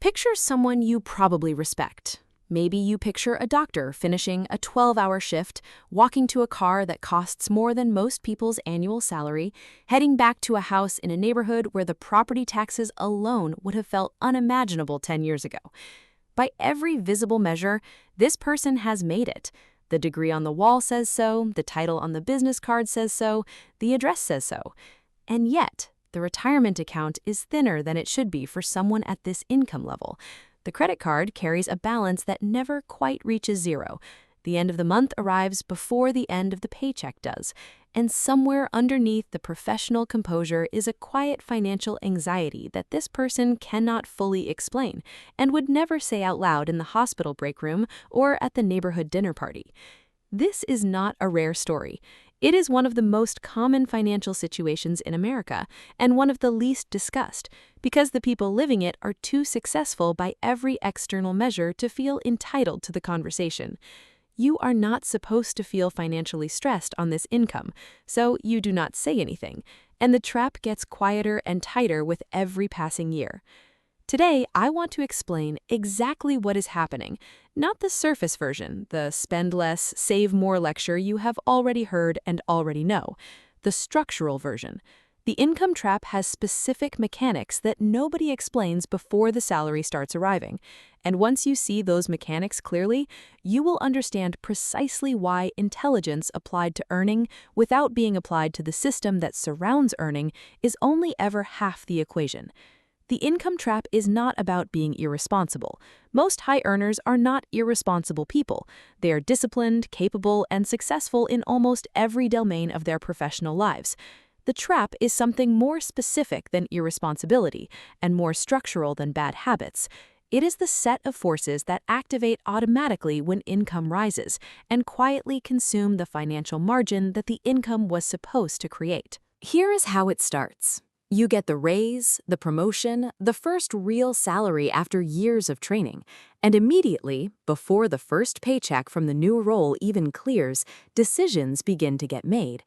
Picture someone you probably respect. Maybe you picture a doctor finishing a 12-hour shift, walking to a car that costs more than most people's annual salary, heading back to a house in a neighborhood where the property taxes alone would have felt unimaginable 10 years ago. By every visible measure, this person has made it. The degree on the wall says so, the title on the business card says so, the address says so. And yet, the retirement account is thinner than it should be for someone at this income level. The credit card carries a balance that never quite reaches zero. The end of the month arrives before the end of the paycheck does. And somewhere underneath the professional composure is a quiet financial anxiety that this person cannot fully explain and would never say out loud in the hospital break room or at the neighborhood dinner party. This is not a rare story. It is one of the most common financial situations in America and one of the least discussed because the people living it are too successful by every external measure to feel entitled to the conversation. You are not supposed to feel financially stressed on this income, so you do not say anything, and the trap gets quieter and tighter with every passing year. Today, I want to explain exactly what is happening, not the surface version, the spend less, save more lecture you have already heard and already know, the structural version. The income trap has specific mechanics that nobody explains before the salary starts arriving. And once you see those mechanics clearly, you will understand precisely why intelligence applied to earning without being applied to the system that surrounds earning is only ever half the equation. The income trap is not about being irresponsible. Most high earners are not irresponsible people. They are disciplined, capable, and successful in almost every domain of their professional lives. The trap is something more specific than irresponsibility and more structural than bad habits. It is the set of forces that activate automatically when income rises and quietly consume the financial margin that the income was supposed to create. Here is how it starts. You get the raise, the promotion, the first real salary after years of training, and immediately, before the first paycheck from the new role even clears, decisions begin to get made.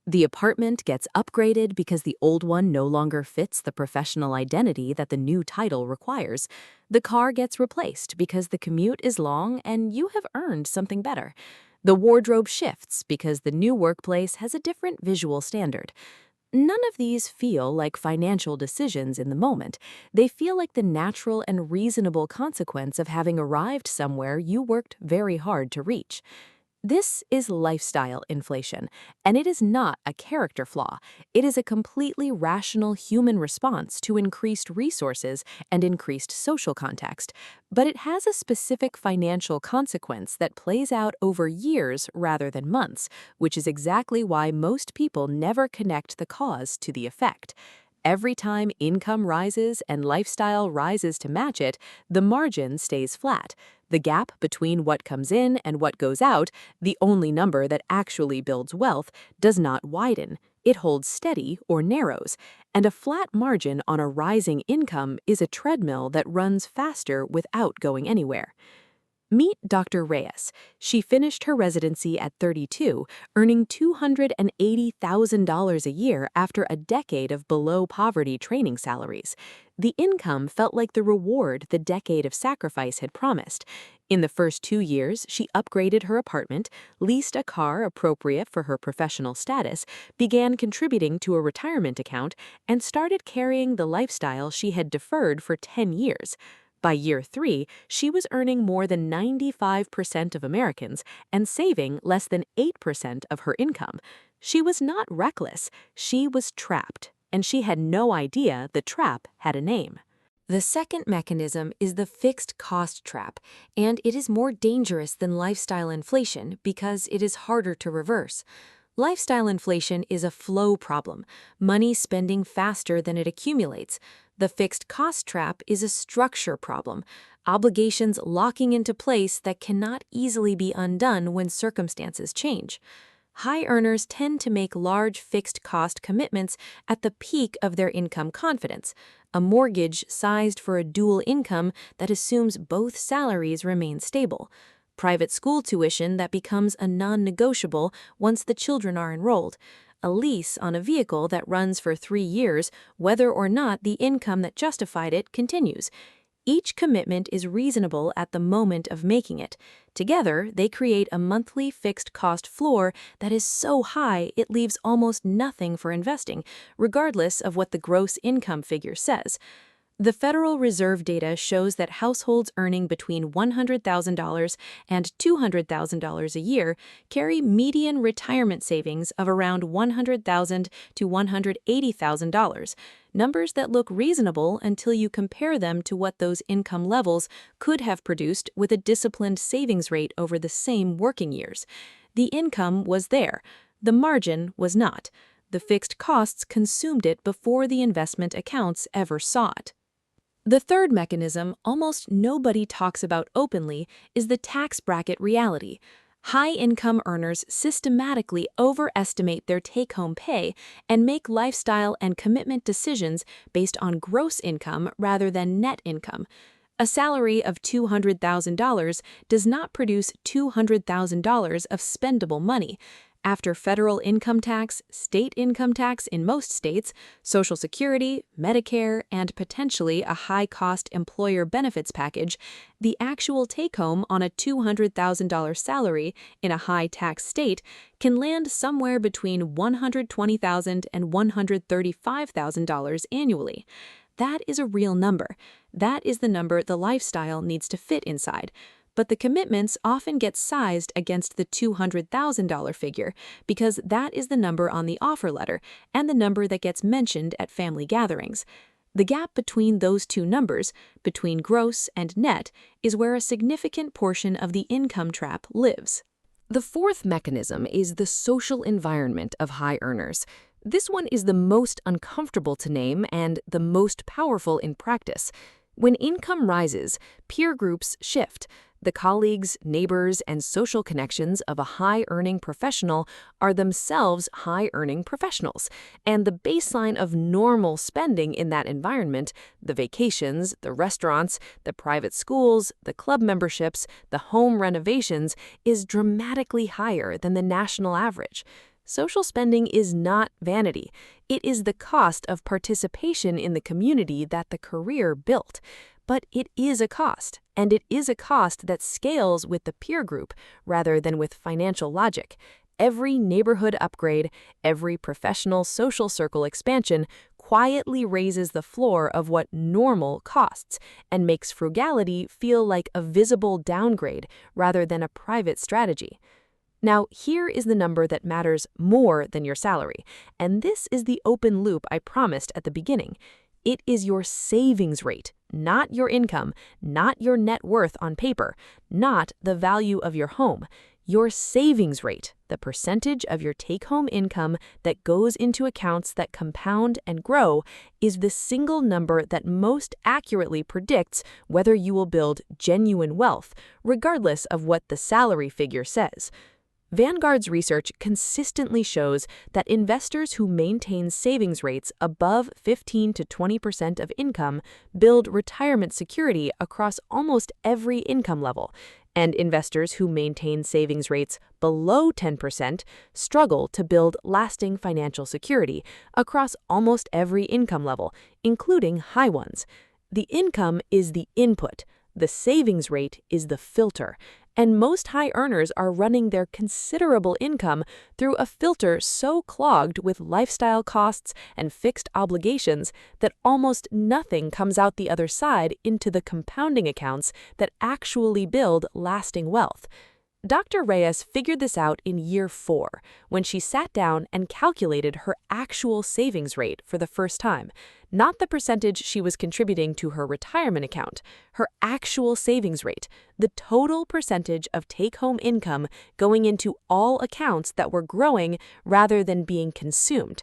The apartment gets upgraded because the old one no longer fits the professional identity that the new title requires. The car gets replaced because the commute is long and you have earned something better. The wardrobe shifts because the new workplace has a different visual standard. None of these feel like financial decisions in the moment. They feel like the natural and reasonable consequence of having arrived somewhere you worked very hard to reach. This is lifestyle inflation, and it is not a character flaw. It is a completely rational human response to increased resources and increased social context. But it has a specific financial consequence that plays out over years rather than months, which is exactly why most people never connect the cause to the effect. Every time income rises and lifestyle rises to match it, the margin stays flat. The gap between what comes in and what goes out, the only number that actually builds wealth, does not widen. It holds steady or narrows. And a flat margin on a rising income is a treadmill that runs faster without going anywhere. Meet Dr. Reyes. She finished her residency at 32, earning $280,000 a year after a decade of below-poverty training salaries. The income felt like the reward the decade of sacrifice had promised. In the first 2 years, she upgraded her apartment, leased a car appropriate for her professional status, began contributing to a retirement account, and started carrying the lifestyle she had deferred for 10 years. By year 3, she was earning more than 95% of Americans and saving less than 8% of her income. She was not reckless, she was trapped, and she had no idea the trap had a name. The second mechanism is the fixed cost trap, and it is more dangerous than lifestyle inflation because it is harder to reverse. Lifestyle inflation is a flow problem, money spending faster than it accumulates. The fixed cost trap is a structure problem, obligations locking into place that cannot easily be undone when circumstances change. High earners tend to make large fixed cost commitments at the peak of their income confidence, a mortgage sized for a dual income that assumes both salaries remain stable, private school tuition that becomes a non-negotiable once the children are enrolled, a lease on a vehicle that runs for 3 years, whether or not the income that justified it continues. Each commitment is reasonable at the moment of making it. Together, they create a monthly fixed cost floor that is so high it leaves almost nothing for investing, regardless of what the gross income figure says. The Federal Reserve data shows that households earning between $100,000 and $200,000 a year carry median retirement savings of around $100,000 to $180,000, numbers that look reasonable until you compare them to what those income levels could have produced with a disciplined savings rate over the same working years. The income was there. The margin was not. The fixed costs consumed it before the investment accounts ever saw it. The third mechanism almost nobody talks about openly is the tax bracket reality. High-income earners systematically overestimate their take-home pay and make lifestyle and commitment decisions based on gross income rather than net income. A salary of $200,000 does not produce $200,000 of spendable money. After federal income tax, state income tax in most states, Social Security, Medicare, and potentially a high-cost employer benefits package, the actual take-home on a $200,000 salary in a high-tax state can land somewhere between $120,000 and $135,000 annually. That is a real number. That is the number the lifestyle needs to fit inside. But the commitments often get sized against the $200,000 figure because that is the number on the offer letter and the number that gets mentioned at family gatherings. The gap between those two numbers, between gross and net, is where a significant portion of the income trap lives. The fourth mechanism is the social environment of high earners. This one is the most uncomfortable to name and the most powerful in practice. When income rises, peer groups shift. The colleagues, neighbors, and social connections of a high-earning professional are themselves high-earning professionals, and the baseline of normal spending in that environment, the vacations, the restaurants, the private schools, the club memberships, the home renovations, is dramatically higher than the national average. Social spending is not vanity. It is the cost of participation in the community that the career built. But it is a cost, and it is a cost that scales with the peer group rather than with financial logic. Every neighborhood upgrade, every professional social circle expansion quietly raises the floor of what normal costs and makes frugality feel like a visible downgrade rather than a private strategy. Now, here is the number that matters more than your salary, and this is the open loop I promised at the beginning. It is your savings rate, not your income, not your net worth on paper, not the value of your home. Your savings rate, the percentage of your take-home income that goes into accounts that compound and grow, is the single number that most accurately predicts whether you will build genuine wealth, regardless of what the salary figure says. Vanguard's research consistently shows that investors who maintain savings rates above 15 to 20% of income build retirement security across almost every income level, and investors who maintain savings rates below 10% struggle to build lasting financial security across almost every income level, including high ones. The income is the input. The savings rate is the filter. And most high earners are running their considerable income through a filter so clogged with lifestyle costs and fixed obligations that almost nothing comes out the other side into the compounding accounts that actually build lasting wealth. Dr. Reyes figured this out in year 4 when she sat down and calculated her actual savings rate for the first time. Not the percentage she was contributing to her retirement account, her actual savings rate, the total percentage of take-home income going into all accounts that were growing rather than being consumed.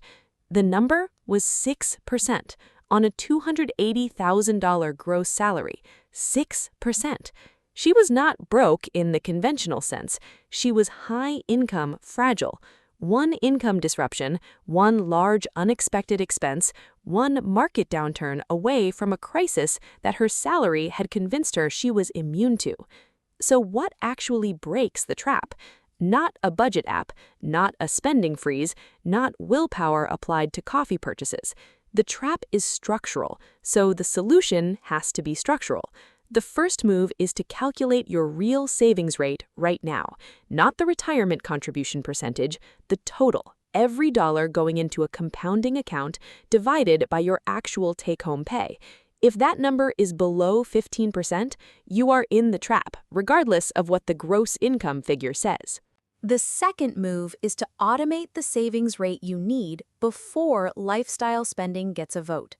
The number was 6% on a $280,000 gross salary. 6%. She was not broke in the conventional sense. She was high-income fragile. One income disruption, one large unexpected expense, one market downturn away from a crisis that her salary had convinced her she was immune to. So what actually breaks the trap? Not a budget app, not a spending freeze, not willpower applied to coffee purchases. The trap is structural, so the solution has to be structural. The first move is to calculate your real savings rate right now, not the retirement contribution percentage, the total, every dollar going into a compounding account divided by your actual take-home pay. If that number is below 15%, you are in the trap, regardless of what the gross income figure says. The second move is to automate the savings rate you need before lifestyle spending gets a vote.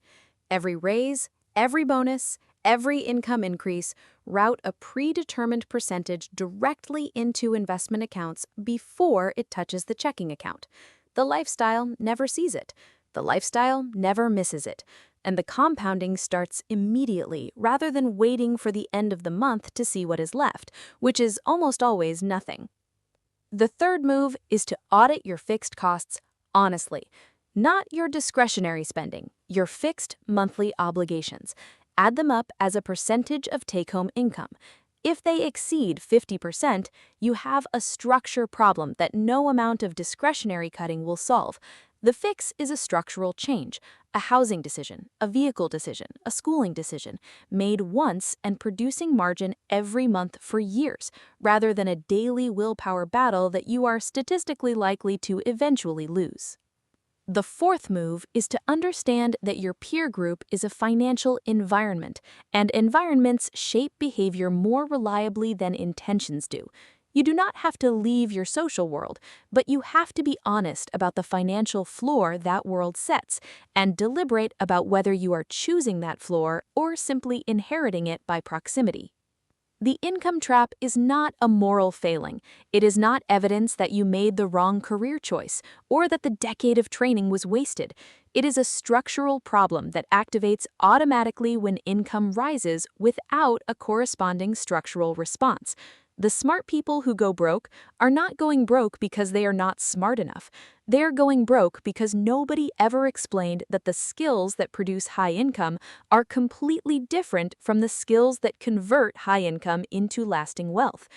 Every raise, every bonus, every income increase, route a predetermined percentage directly into investment accounts before it touches the checking account. The lifestyle never sees it. The lifestyle never misses it. And the compounding starts immediately rather than waiting for the end of the month to see what is left, which is almost always nothing. The third move is to audit your fixed costs honestly. Not your discretionary spending, your fixed monthly obligations. Add them up as a percentage of take-home income. If they exceed 50%, you have a structure problem that no amount of discretionary cutting will solve. The fix is a structural change, a housing decision, a vehicle decision, a schooling decision, made once and producing margin every month for years, rather than a daily willpower battle that you are statistically likely to eventually lose. The fourth move is to understand that your peer group is a financial environment, and environments shape behavior more reliably than intentions do. You do not have to leave your social world, but you have to be honest about the financial floor that world sets and deliberate about whether you are choosing that floor or simply inheriting it by proximity. The income trap is not a moral failing. It is not evidence that you made the wrong career choice or that the decade of training was wasted. It is a structural problem that activates automatically when income rises without a corresponding structural response. The smart people who go broke are not going broke because they are not smart enough. They're going broke because nobody ever explained that the skills that produce high income are completely different from the skills that convert high income into lasting wealth.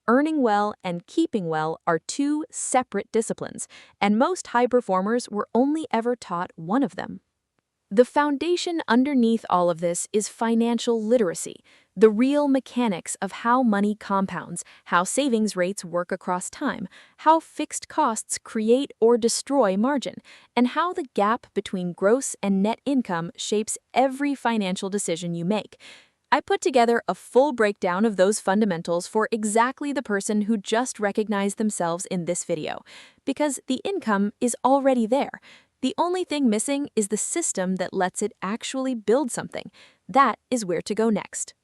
Earning well and keeping well are two separate disciplines, and most high performers were only ever taught one of them. The foundation underneath all of this is financial literacy, the real mechanics of how money compounds, how savings rates work across time, how fixed costs create or destroy margin, and how the gap between gross and net income shapes every financial decision you make. I put together a full breakdown of those fundamentals for exactly the person who just recognized themselves in this video, because the income is already there. The only thing missing is the system that lets it actually build something. That is where to go next.